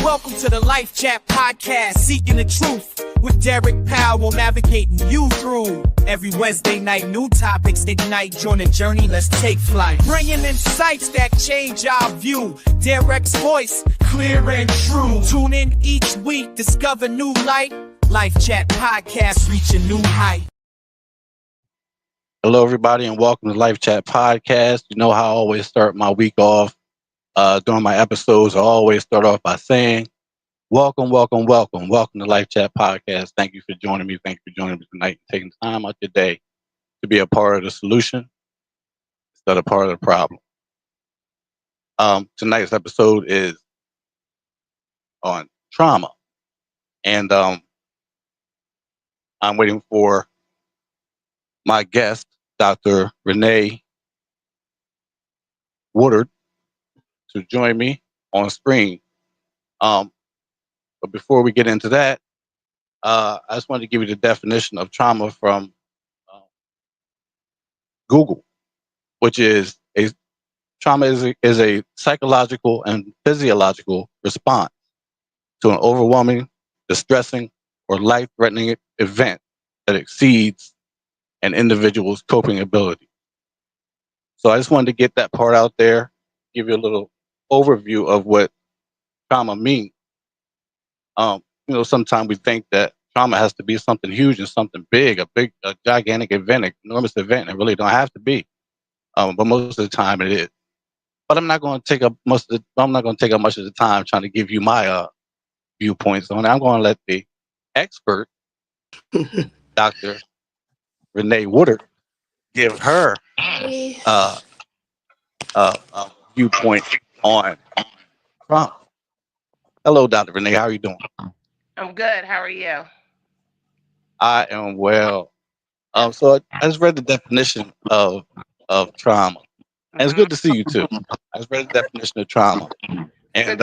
Welcome to the Life Chat Podcast, seeking the truth with Derek Powell, navigating you through. Every Wednesday night, new topics ignite. Join the journey, let's take flight. Bringing insights that change our view. Derek's voice, clear and true. Tune in each week, discover new light. Life Chat Podcast, reach a new height. Hello, everybody, and welcome to Life Chat Podcast. You know how I always start my week off during my episodes. I always start off by saying, welcome to Life Chat Podcast. Thank you for joining me. Thank you for joining me tonight and taking time out your day to be a part of the solution instead of part of the problem. Tonight's episode is on trauma. And I'm waiting for my guest, Dr. Renee Woodard, to join me on screen. But before we get into that, I just wanted to give you the definition of trauma from Google, which is trauma is a psychological and physiological response to an overwhelming, distressing, or life-threatening event that exceeds an individual's coping ability. So I just wanted to get that part out there, give you a little overview of what trauma means. Sometimes we think that trauma has to be something huge and something big, a gigantic event, an enormous event. It really don't have to be, but most of the time it is. But I'm not going to take up much of the time trying to give you my viewpoints on it. I'm going to let the expert, Dr. Renee Woodard, give her viewpoint on trauma. Hello, Dr. Renee. How are you doing? I'm good. How are you? I am well. So I just read the definition of trauma. And it's good to see you too. I just read the definition of trauma. And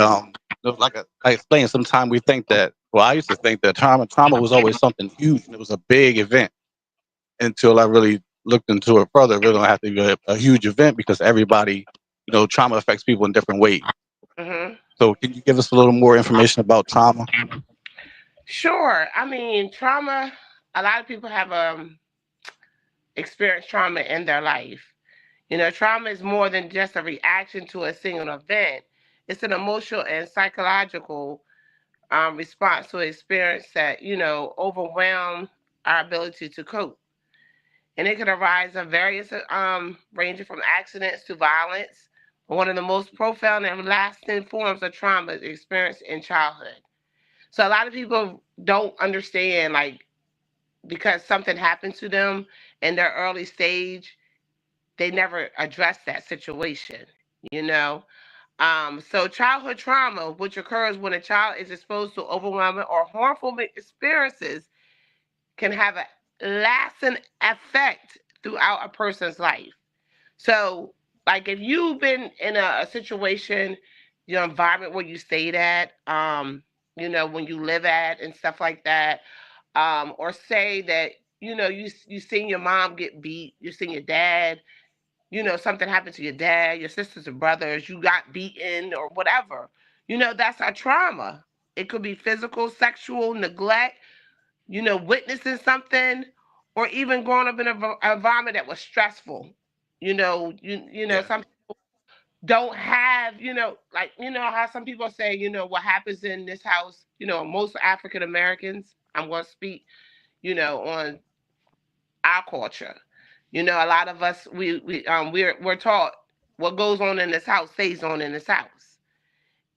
like I explained, sometimes we think that, well, I used to think that trauma was always something huge and it was a big event until I really looked into it further. It really don't have to be a huge event because everybody, trauma affects people in different ways. Mm-hmm. So can you give us a little more information about trauma? Sure. I mean, trauma, a lot of people have experienced trauma in their life. Trauma is more than just a reaction to a single event. It's an emotional and psychological response to an experience that, overwhelm our ability to cope. And it can arise of various, ranging from accidents to violence. One of the most profound and lasting forms of trauma is experienced in childhood. So a lot of people don't understand, because something happened to them in their early stage, they never address that situation, So childhood trauma, which occurs when a child is exposed to overwhelming or harmful experiences, can have a lasting effect throughout a person's life. So, if you've been in a situation, your environment where you stayed at, when you live at and stuff like that, or say that, you seen your mom get beat, you seen your dad, something happened to your dad, your sisters and brothers, you got beaten or whatever, that's a trauma. It could be physical, sexual, neglect, witnessing something, or even growing up in an environment that was stressful. Some people don't have, how some people say, what happens in this house, most African Americans, I'm going to speak, on our culture. A lot of us, we're taught what goes on in this house stays on in this house.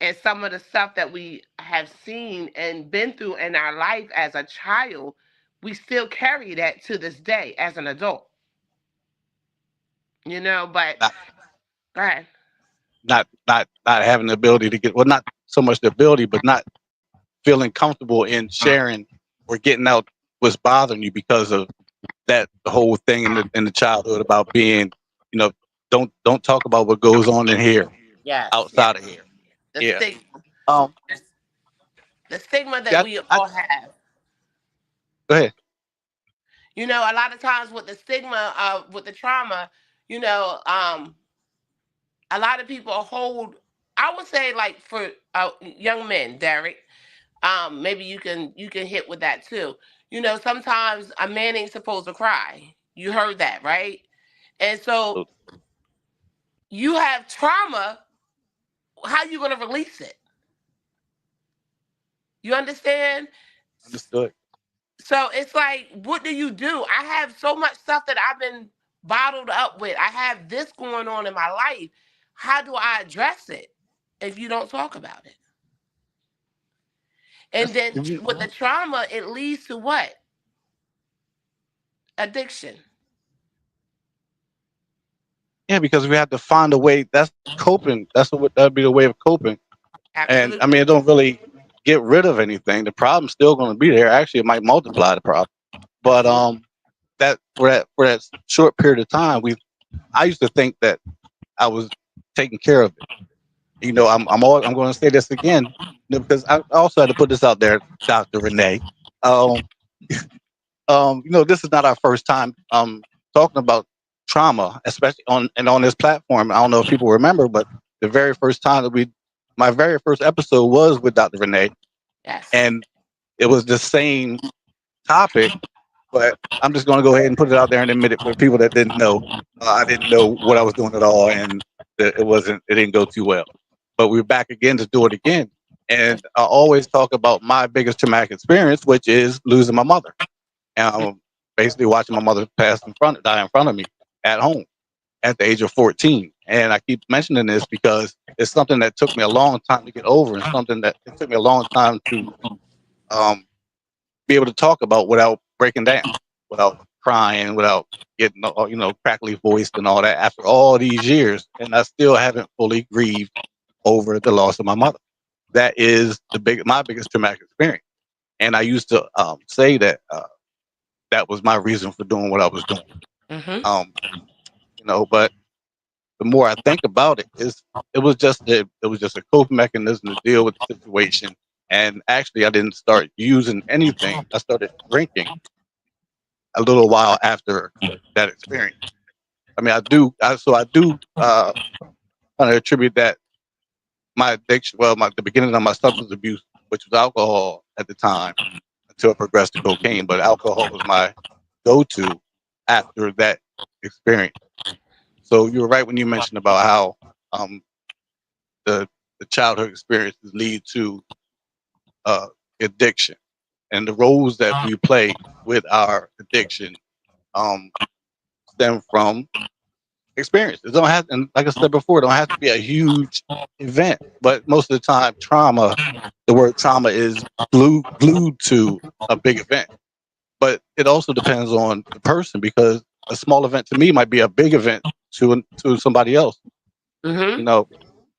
And some of the stuff that we have seen and been through in our life as a child, we still carry that to this day as an adult. But Not, go ahead. not having the ability to get, well, not so much the ability, but not feeling comfortable in sharing or getting out what's bothering you because of that whole thing in the childhood about being, don't talk about what goes on in here, Yes. outside of here. The Yeah. stigma. Um. The stigma that we all have. Go ahead. A lot of times with the stigma with the trauma, a lot of people hold I would say like for young men, Derek, maybe you can hit with that too. Sometimes a man ain't supposed to cry. You heard that, right? And so you have trauma. How you going to release it? You understand? Understood. So it's like, what do you do? I have so much stuff that I've been bottled up with. I have this going on in my life. How do I address it if you don't talk about it? And That's, then with the trauma, it leads to what? Addiction. yeah, because we have to find a way. That's coping. That'd be the way of coping. And I mean, Absolutely. it don't really get rid of anything. The problem's still going to be there. Actually, it might multiply the problem. But that for that short period of time, I used to think that I was taking care of it. I'm going to say this again, because I also had to put this out there, Dr. Renee. Um, this is not our first time talking about trauma, especially on this platform. I don't know if people remember, but the very first time that my very first episode was with Dr. Renee, Yes. and it was the same topic. But I'm just going to go ahead and put it out there and admit it for people that didn't know. I didn't know what I was doing at all, and it didn't go too well. But we're back again to do it again. And I always talk about my biggest traumatic experience, which is losing my mother. Basically watching my mother die in front of me at home at the age of 14. And I keep mentioning this because it's something that took me a long time to get over, and something that it took me a long time to um, be able to talk about without breaking down, without crying, without getting crackly voiced and all that. After all these years, and I still haven't fully grieved over the loss of my mother. That is my biggest traumatic experience. And I used to say that that was my reason for doing what I was doing. Mm-hmm. But the more I think about it, it was just a coping mechanism to deal with the situation. And actually, I didn't start using anything. I started drinking a little while after that experience. I mean, I do kind of attribute that my addiction, the beginning of my substance abuse, which was alcohol at the time, until it progressed to cocaine. But alcohol was my go-to after that experience. So you were right when you mentioned about how um, the childhood experiences lead to uh, addiction, and the roles that we play with our addiction um, stem from experience. It don't have, and like I said before, it don't have to be a huge event, but most of the time, the word trauma is glued to a big event. But it also depends on the person, because a small event to me might be a big event to somebody else. Mm-hmm. You know,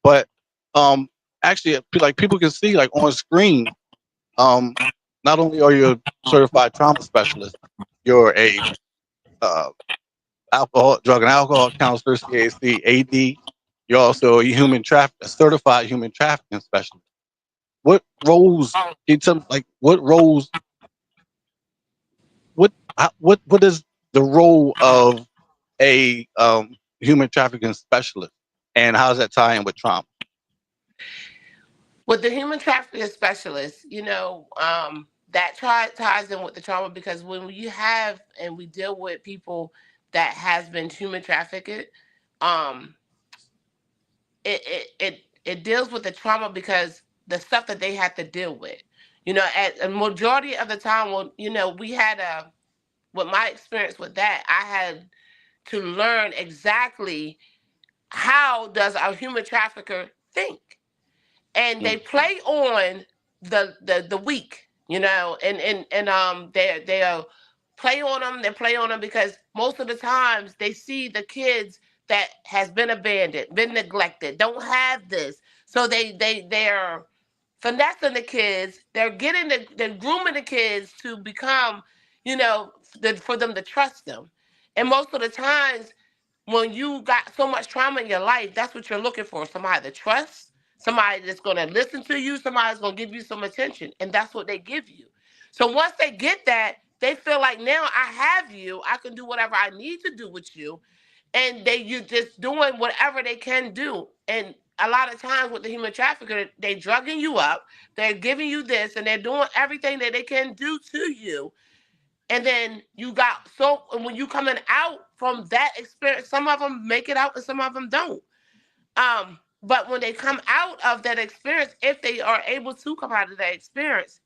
but um, actually, like people can see, like on screen, um, not only are you a certified trauma specialist, you're a uh, drug and alcohol counselor, CAC-AD. You're also a certified human trafficking specialist. What roles? Can you tell me, like, what roles? What is the role of a human trafficking specialist, and how does that tie in with trauma? With the human trafficking specialist, that ties in with the trauma, because when you have and we deal with people that has been human trafficked, um, it deals with the trauma because the stuff that they had to deal with. At a majority of the time, well, we had with my experience with that, I had to learn exactly how does a human trafficker think, and they Mm, play on the weak, and they play on them because most of the times they see the kids that has been abandoned, been neglected, don't have this, so they're finessing the kids, they're grooming the kids to become, for them to trust them. And most of the times when you got so much trauma in your life, that's what you're looking for. Somebody to trust, somebody that's going to listen to you, somebody that's going to give you some attention. And that's what they give you. So once they get that, they feel like, now I have you, I can do whatever I need to do with you. And you just doing whatever they can do. And a lot of times with the human trafficker, they drugging you up, they're giving you this, and they're doing everything that they can do to you. And then and when you coming out from that experience, some of them make it out and some of them don't. But when they come out of that experience, if they are able to come out of that experience,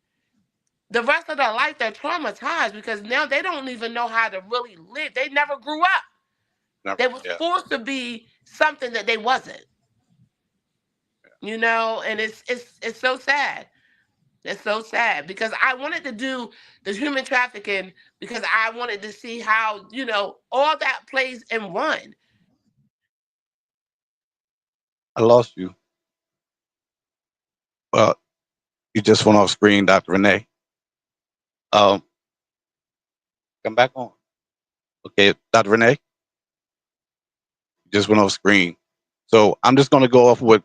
the rest of their life they're traumatized because now they don't even know how to really live. They never grew up. They was forced to be something that they wasn't. And it's so sad. It's so sad because I wanted to do the human trafficking because I wanted to see how, all that plays in one. I lost you. Well, you just went off screen, Dr. Renee. Come back on. Okay, Dr. Renee, you just went off screen. So I'm just going to go off with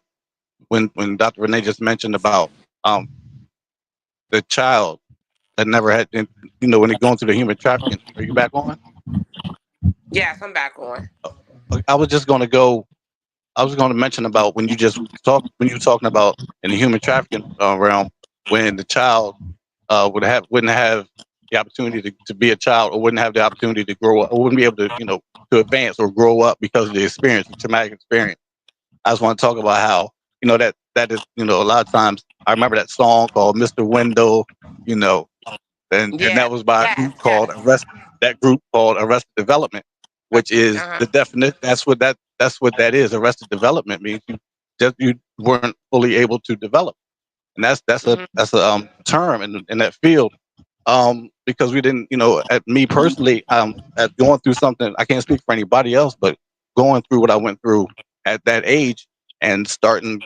when Dr. Renee just mentioned about the child that never had, when they're going through the human trafficking. Are you back on? Yes, I'm back on. I was going to mention about when you were talking about in the human trafficking realm, when the child wouldn't have the opportunity to be a child, or wouldn't have the opportunity to grow up, or wouldn't be able to, to advance or grow up because of the experience, the traumatic experience. I just want to talk about how, that is, a lot of times I remember that song called Mr. Window, and that was by a group called Arrested Development, which is the definition. That's what that is. Arrested Development means you weren't fully able to develop, and that's a term in that field, because we didn't, at me personally, at going through something. I can't speak for anybody else, but going through what I went through at that age and starting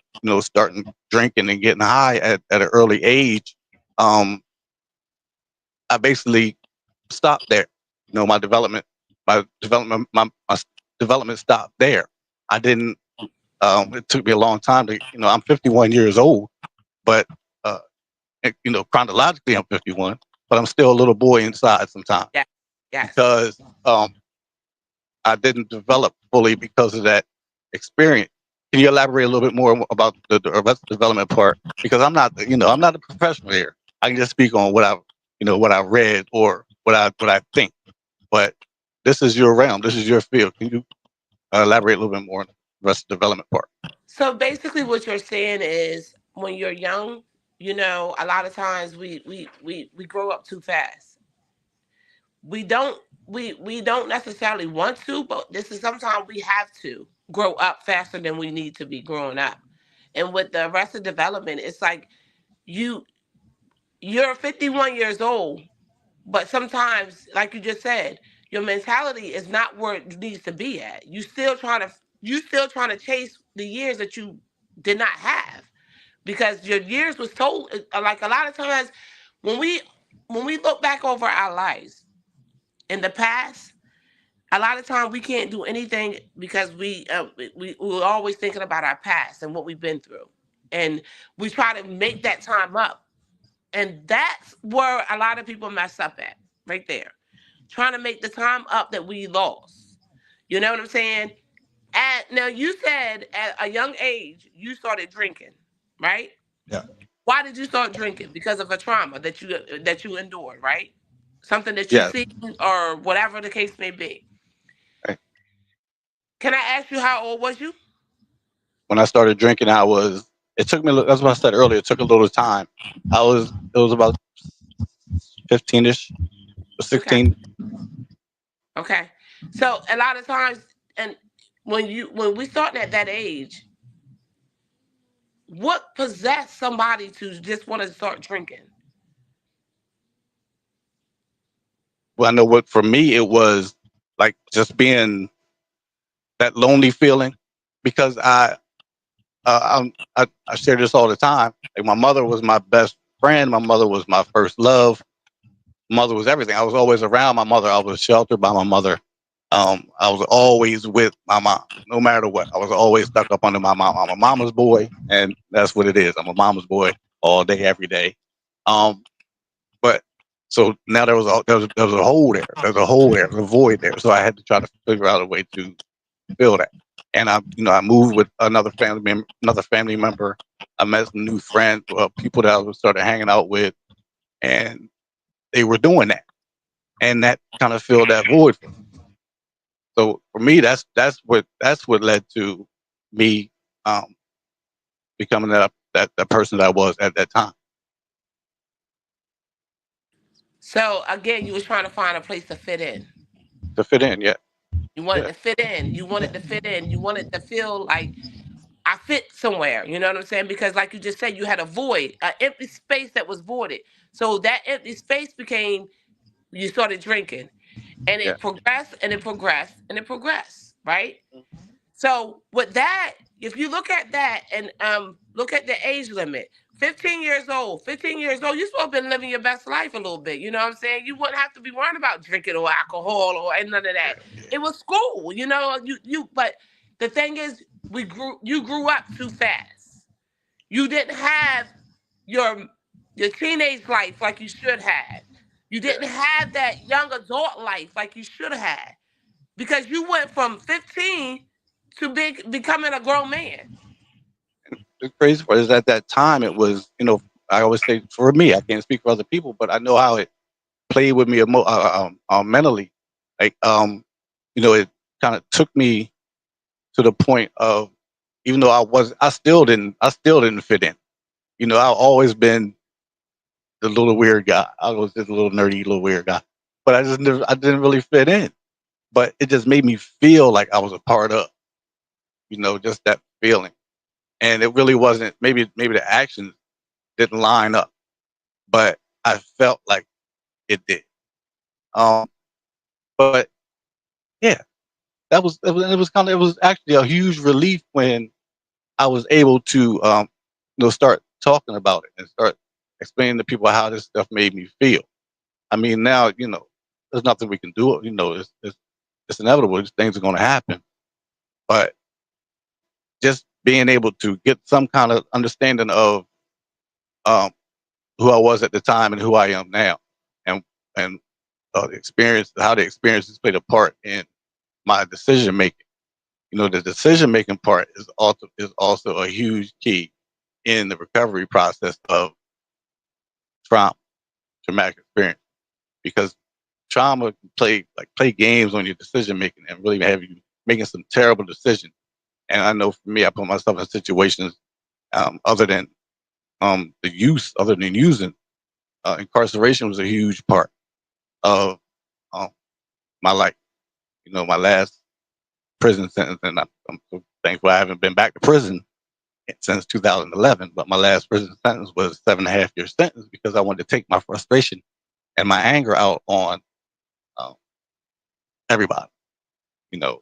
drinking and getting high at an early age, I basically stopped there. My development stopped there. I didn't. It took me a long time to. I'm 51 years old, but chronologically I'm 51, but I'm still a little boy inside sometimes. Yeah. Yes. Because I didn't develop fully because of that experience. Can you elaborate a little bit more about the Arrested Development part? Because I'm not a professional here. I can just speak on what I've read or what I think. But this is your realm. This is your field. Can you elaborate a little bit more on the Arrested Development part? So basically, what you're saying is, when you're young, a lot of times we grow up too fast. We don't necessarily want to, but sometimes we have to grow up faster than we need to be growing up. And with the Arrested Development, it's like you're 51 years old, but sometimes, like you just said, your mentality is not where it needs to be at. You still trying to chase the years that you did not have, because your years was told. Like a lot of times, when we look back over our lives in the past, a lot of times we can't do anything because we're always thinking about our past and what we've been through, and we try to make that time up. And that's where a lot of people mess up at, right there. Trying to make the time up that we lost. You know what I'm saying? Now, you said at a young age, you started drinking, right? Yeah. Why did you start drinking? Because of a trauma that you endured, right? Something that you seen, or whatever the case may be. Right. Can I ask you, how old was you? When I started drinking, it took me, that's what I said earlier, it took a little time. It was about 15-ish, 16. Okay. So a lot of times, and when we start at that age, what possessed somebody to just want to start drinking? Well, I know what, for me, it was like just being that lonely feeling, because I share this all the time. Like, my mother was my best friend. My mother was my first love. Mother was everything. I was always around my mother. I was sheltered by my mother. I was always with my mom, no matter what. I was always stuck up under my mom. I'm a mama's boy, and that's what it is. I'm a mama's boy all day, every day. But so now there was a hole there. There's a hole there. There's a void there. So I had to try to figure out a way to fill that. And I moved with another family member. I met some new friends, people that I was started hanging out with, and they were doing that, and that kind of filled that void for me. So for me, that's what led to me um, becoming that person that I was at that time So again, you was trying to find a place to fit in. to fit in. Yeah, You wanted yeah, to fit in. You wanted to fit in. You wanted to feel like I fit somewhere. You know what I'm saying? Because like you just said, you had a void, an empty space that was voided. So that empty space became you started drinking, and yeah. it progressed and it progressed and it progressed, right? So with that, if you look at that and look at the age limit, 15 years old, you're supposed to be living your best life a little bit. You know what I'm saying? You wouldn't have to be worrying about drinking or alcohol or and none of that. It was school, you know. But the thing is, you grew up too fast. You didn't have your your teenage life like you should have. You didn't have that young adult life like you should have because you went from 15 to becoming a grown man. The crazy part is at that time it was, I always say for me, I can't speak for other people, but I know how it played with me mentally. Like, it kind of took me to the point of, even though I still didn't fit in. I've always been the little weird guy. I was just a little nerdy, little weird guy, but I didn't really fit in. But it just made me feel like I was a part of, just that feeling. And it really wasn't. Maybe the actions didn't line up, but I felt like it did. Um, but yeah, it was actually a huge relief when I was able to start talking about it and start explaining to people how this stuff made me feel. I mean, now there's nothing we can do. It's inevitable. These things are going to happen, but just being able to get some kind of understanding of um, who I was at the time and who I am now, and and how the experiences played a part in my decision making. The decision making part is also a huge key in the recovery process of trauma, traumatic experience, because trauma can play games on your decision making and really have you making some terrible decisions. And I know for me, I put myself in situations other than other than using. Incarceration was a huge part of um, my life. My last prison sentence, and I'm so thankful I haven't been back to prison since 2011. But my last prison sentence was 7.5 year sentence because I wanted to take my frustration and my anger out on um, everybody. You know,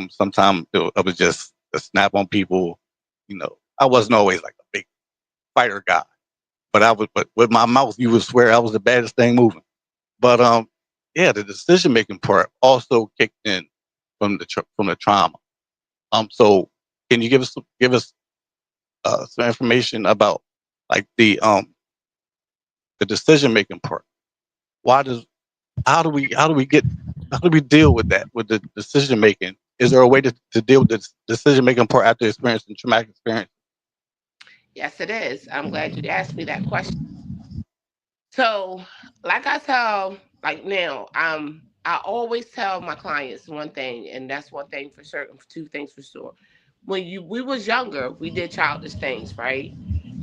sometimes it was just a snap on people. I wasn't always like a big fighter guy, but with my mouth, you would swear I was the baddest thing moving. But yeah, the decision making part also kicked in from the trauma. So can you give us some information about like the decision making part? Why does how do we deal with that with the decision making? Is there a way to deal with the decision making part after experiencing traumatic experience? Yes, it is. I'm glad you asked me that question. So, like I tell, like now, I always tell my clients one thing, and that's one thing for certain, two things for sure. When we was younger, we did childish things, right?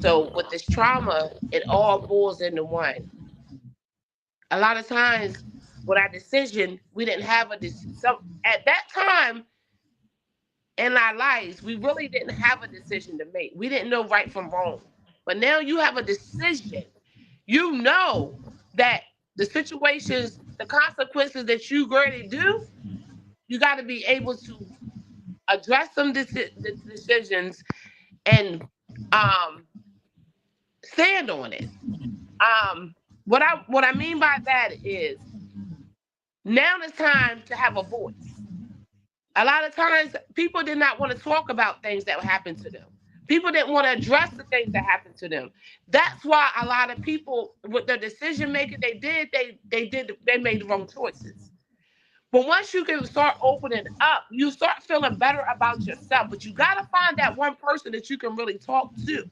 So with this trauma, it all boils into one. A lot of times, with our decision, we didn't have a some at that time in our lives, we really didn't have a decision to make. We didn't know right from wrong. But now you have a decision. You know that the situations, the consequences that you going to do, you got to be able to address some the decisions and um, stand on it. Um, what I mean by that is now it's time to have a voice. A lot of times, people did not want to talk about things that happened to them. People didn't want to address the things that happened to them. That's why a lot of people, with the decision making they made the wrong choices. But once you can start opening up, you start feeling better about yourself. But you got to find that one person that you can really talk to.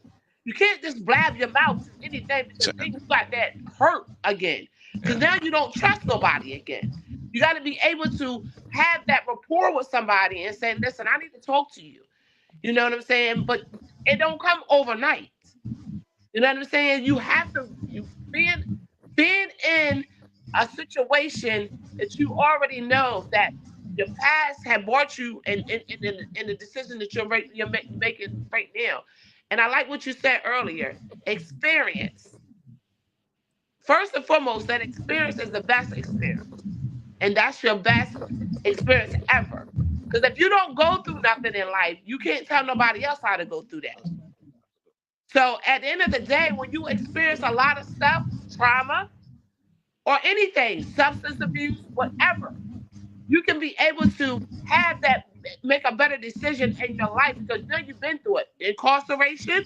You can't just blab your mouth to anything, because then you got that hurt again. Because now you don't trust nobody again. You got to be able to have that rapport with somebody and say, listen, I need to talk to you. You know what I'm saying? But it don't come overnight. You know what I'm saying? You have to, being in a situation that you already know that your past had brought you in the decision that you're making right now. And I like what you said earlier. Experience. First and foremost, that experience is the best experience. And that's your best experience ever. Because if you don't go through nothing in life, you can't tell nobody else how to go through that. So at the end of the day, when you experience a lot of stuff, trauma or anything, substance abuse, whatever, you can be able to have that, make a better decision in your life, because now you've been through it. Incarceration,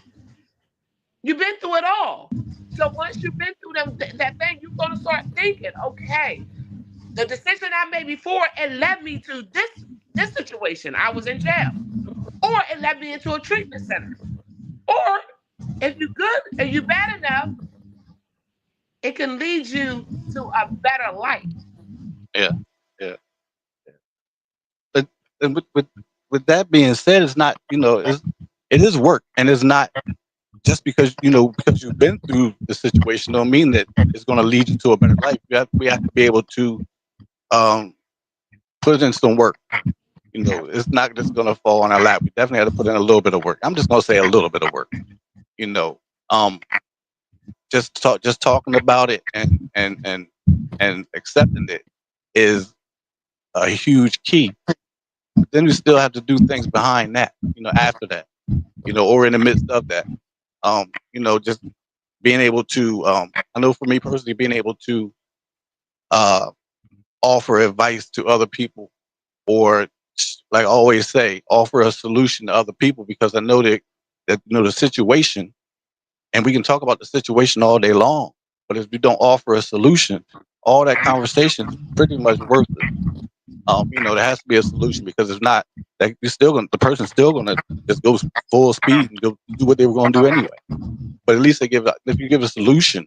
you've been through it all. So once you've been through that thing, you're going to start thinking, okay, the decision I made before, it led me to this situation. I was in jail. Or it led me into a treatment center. Or if you're good and you're bad enough, it can lead you to a better life. Yeah, yeah. But and with that being said, it's not, it is work, and it's not just because you've been through the situation don't mean that it's going to lead you to a better life. We have to be able to um, put in some work. It's not just going to fall on our lap. We definitely have to put in a little bit of work. I'm just going to say a little bit of work. You know, um, just talking about it and accepting it is a huge key. But then we still have to do things behind that. After that. Or in the midst of that. Just being able to. I know for me personally, being able to uh, offer advice to other people, or like I always say, offer a solution to other people, because I know that the situation, and we can talk about the situation all day long, but if we don't offer a solution, all that conversation is pretty much worthless. There has to be a solution, because if not, that the person's still gonna just go full speed and go do what they were gonna do anyway. But at least if you give a solution,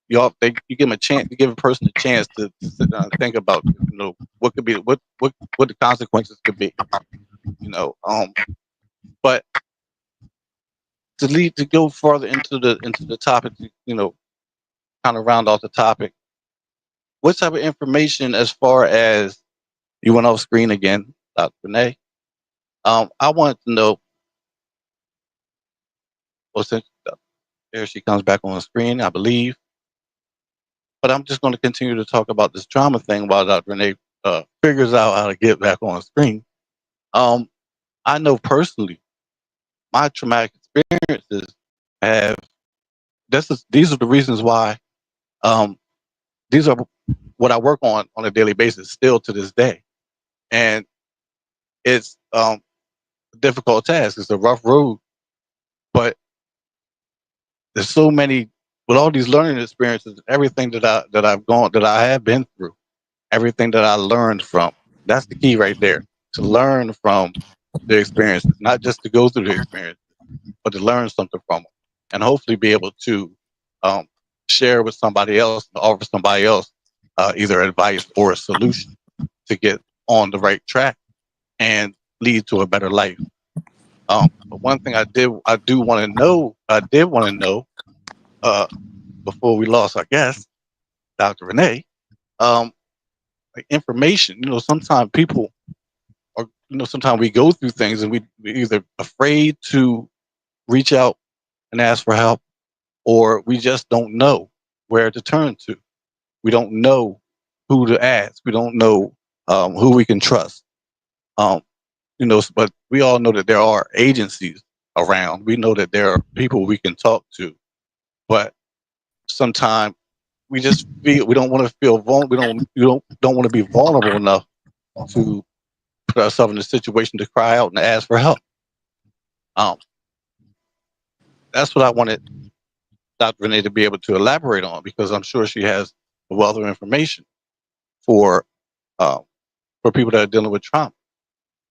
you give them a chance, you give a person a chance to sit down and think about, what could be what the consequences could be. But to go further into the topic, kind of round off the topic, what type of information, as far as you went off screen again, Dr. Renee, I wanted to know, well, since there she comes back on the screen, I believe, but I'm just going to continue to talk about this trauma thing while Dr. Renee figures out how to get back on the screen. I know personally, my traumatic experiences have, these are the reasons why, these are what I work on a daily basis still to this day. And it's a difficult task. It's a rough road, but there's so many, with all these learning experiences, everything that I have been through, everything that I learned from. That's the key right there. To learn from the experiences, not just to go through the experience, but to learn something from them, and hopefully be able to share with somebody else, to offer somebody else either advice or a solution to get on the right track and lead to a better life. But one thing I did want to know before we lost our guest, Dr. Renee, like information. Sometimes people are, sometimes we go through things and we're either afraid to reach out and ask for help, or we just don't know where to turn to. We don't know who to ask. We don't know who we can trust. But we all know that there are agencies around. We know that there are people we can talk to, but sometimes we just feel we don't want to feel vulnerable. We don't want to be vulnerable enough to put ourselves in a situation to cry out and ask for help. Um, that's what I wanted Dr. Renee to be able to elaborate on, because I'm sure she has a wealth of information for for people that are dealing with trauma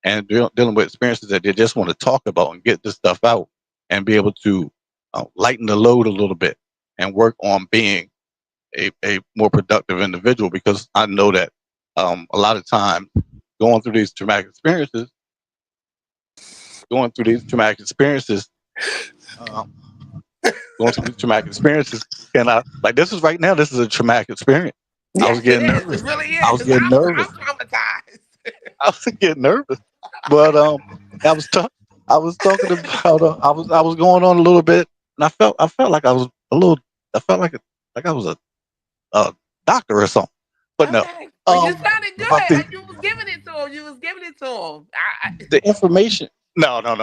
and dealing with experiences that they just want to talk about and get this stuff out and be able to lighten the load a little bit and work on being a more productive individual. Because I know that a lot of times going through these traumatic experiences, going through these traumatic experiences, um, going through these traumatic experiences, and I like this is right now. This is a traumatic experience. I was Yes, it getting is. nervous. It really I was is. getting nervous. I'm traumatized. I was getting nervous, but I was ta- I was talking about I was going on a little bit, and I felt like I was a little. I felt like I was a doctor or something. But no, Okay. Well, you sounded about good. Like you was giving it to him. You was giving it to him. the information. No, no.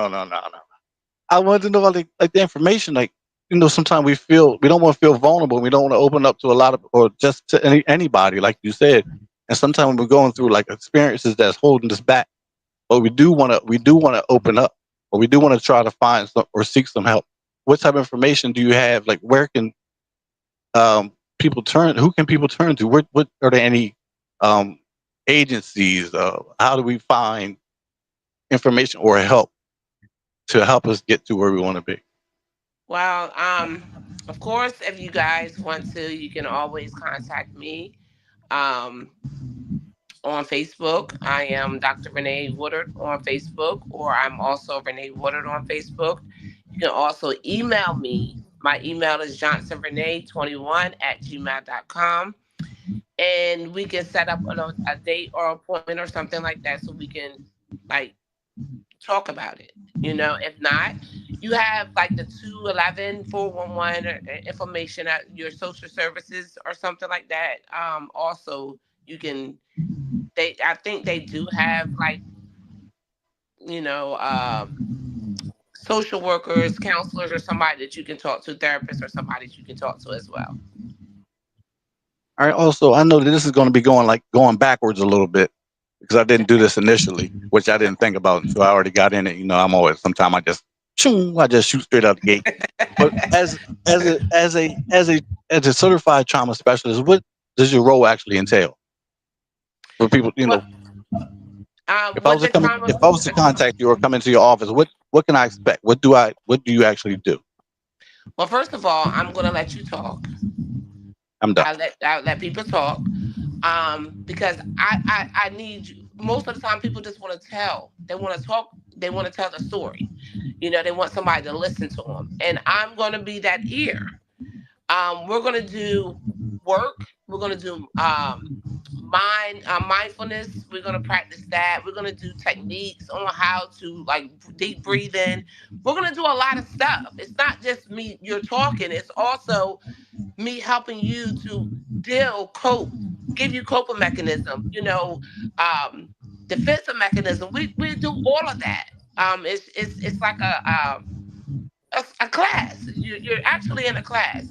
I wanted to know like the information. Like sometimes we don't want to feel vulnerable. We don't want to open up to a lot of or just to anybody, like you said. And sometimes when we're going through like experiences that's holding us back, but we do want to open up, or we do want to try to find some or seek some help. What type of information do you have? Like where can people turn? Who can people turn to? What are there any um, agencies? How do we find information or help to help us get to where we want to be? Well, of course, if you guys want to, you can always contact me. Um, on Facebook. I am Dr. Renee Woodard on Facebook, or I'm also Renee Woodard on Facebook. You can also email me. My email is johnsonrenee21@gmail.com. And we can set up a date or appointment or something like that so we can like talk about it. If not, you have like the 211-411 information at your social services or something like that. Also, you can I think they do have like you know social workers, counselors, or somebody that you can talk to, therapists, or somebody that you can talk to as well. All right. Also, I know that this is going to be going backwards a little bit because I didn't do this initially, which I didn't think about until I already got in it. I'm always sometimes I just shoot straight out the gate. But as a certified trauma specialist, what does your role actually entail for people? What with the trauma? If I was to contact you or come into your office, what can I expect? What do you actually do? Well, first of all, I'm gonna let you talk. I'm done. I'll let people talk. Because I need you. Most of the time, people just want to tell. They want to talk. They want to tell the story. They want somebody to listen to them, and I'm gonna be that ear. We're gonna do work. We're gonna do mindfulness. We're gonna practice that. We're gonna do techniques on how to like deep breathing. We're gonna do a lot of stuff. It's not just me. You're talking. It's also me helping you to cope, give you coping mechanism. Defensive mechanism. We do all of that. It's like a class. You're actually in a class.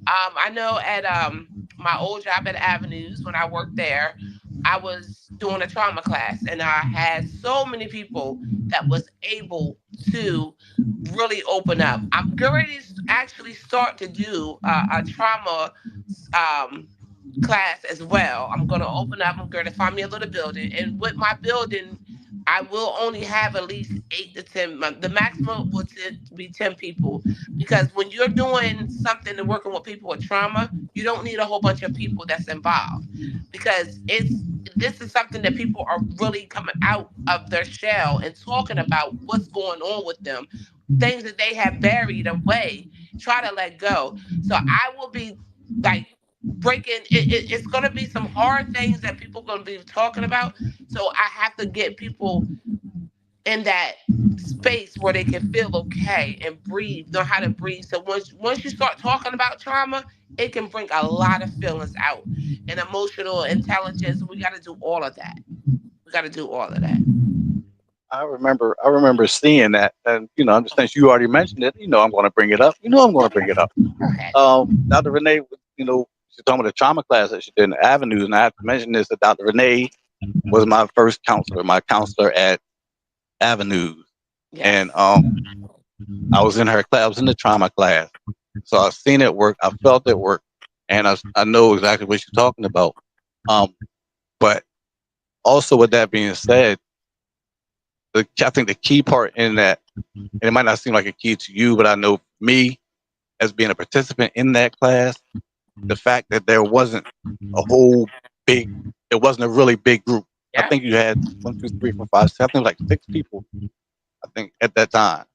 I know at my old job at Avenues when I worked there, I was doing a trauma class, and I had so many people that was able to really open up. I'm getting ready to actually start to do a trauma um, class as well. I'm going to open up. I'm going to find me a little building, and with my building, I will only have at least 8 to 10. The maximum will be 10 people, because when you're doing something and working with people with trauma, you don't need a whole bunch of people that's involved, because this is something that people are really coming out of their shell and talking about what's going on with them, things that they have buried away, try to let go. So I will be like breaking it's going to be some hard things that people are going to be talking about. So I have to get people in that space where they can feel okay and breathe, know how to breathe. So once you start talking about trauma, it can bring a lot of feelings out, and emotional intelligence. We got to do all of that. We got to do all of that. I remember seeing that, and since you already mentioned it, I'm going to bring it up. I'm going to bring it up. Go ahead. Dr. Renee, she's talking about the trauma class that she did in the Avenues, and I have to mention this that Dr. Renee was my first counselor, my counselor at Avenues, and Yes. I was in her class. I was in the trauma class, so I've seen it work. I felt it work, and I know exactly what she's talking about. But Also, with that being said, I think the key part in that, and it might not seem like a key to you, but I know me as being a participant in that class, the fact that there wasn't a whole big, it wasn't a really big group. I Yeah. think you had 1, 2, 3, 4, 5, 6, I think like 6 people. I think at that time,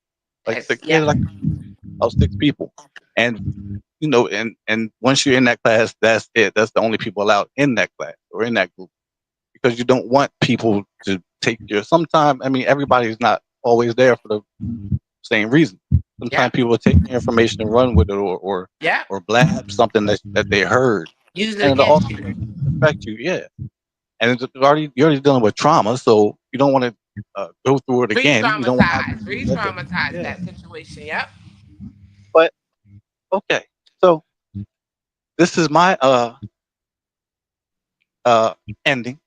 like 6, Yeah. like about 6 people, and you know, and once you're in that class, that's it. That's the only people allowed in that class or in that group, because you don't want people to take your. Sometimes, I mean, everybody's not always there for the same reason. Sometimes people will take the information and run with it, or Yeah. or blab something that they heard, Use it and it'll against also you. affect you. Yeah, and you're already dealing with trauma, so you don't want to go through it again. You don't want to have to relive it. Re-traumatize Yeah, that situation. Yep. but okay, so this is my uh ending.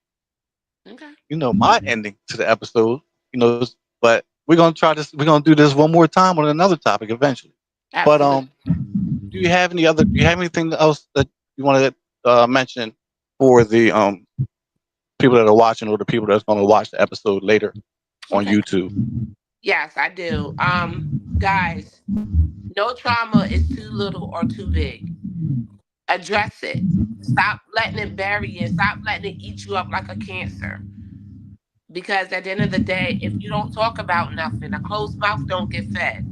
Okay. You know, my ending to the episode. You know, but we're gonna try this. We're gonna do this one more time on another topic eventually. But Absolutely. do you have any other? Do you have anything else that you want to mention for the people that are watching, or the people that's going to watch the episode later on Okay. YouTube? Yes, I do. Guys, no trauma is too little or too big. Address it. Stop letting it bury you. Stop letting it eat you up like a cancer. Because at the end of the day, if you don't talk about nothing, a closed mouth don't get fed.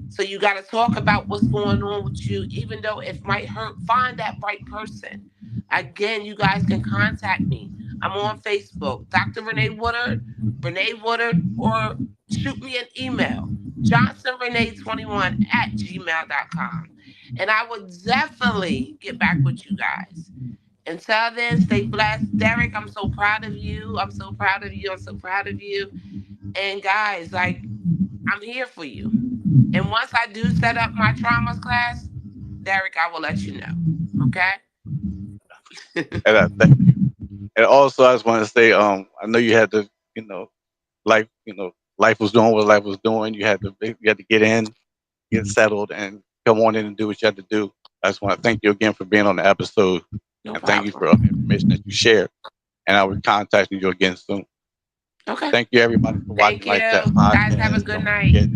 So you got to talk about what's going on with you, even though it might hurt. Find that right person. Again, you guys can contact me. I'm on Facebook, Dr. Renee Woodard, or shoot me an email, johnsonrenee21@gmail.com. And I would definitely get back with you guys. Until then, stay blessed. Derek, I'm so proud of you. I'm so proud of you. I'm so proud of you. And guys, like, I'm here for you. And once I do set up my traumas class, Derek, I will let you know. Okay? And thank you. And also, I just want to say, I know you had to, life, life was doing what life was doing. You had to get in, get settled, and come on in and do what you had to do. I just want to thank you again for being on the episode, No and problem. thank you for all the information that you shared. And I will be contacting you again soon. Okay. Thank you, everybody, for watching Thank Life Chat you. Podcast. Guys, have a good Don't night. forget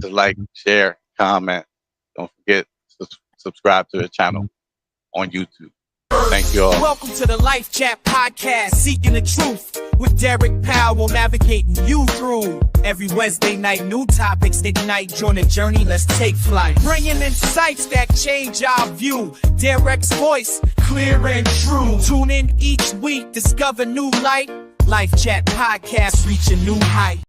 to like, share, comment. Don't forget to subscribe to the channel on YouTube. Thank you all. Welcome to the Life Chat Podcast, seeking the truth with Derek Powell, navigating you through. Every Wednesday night, new topics ignite. Join the journey, let's take flight. Bringing insights that change our view. Derek's voice, clear and true. Tune in each week, discover new light. Life Chat Podcast, reach a new height.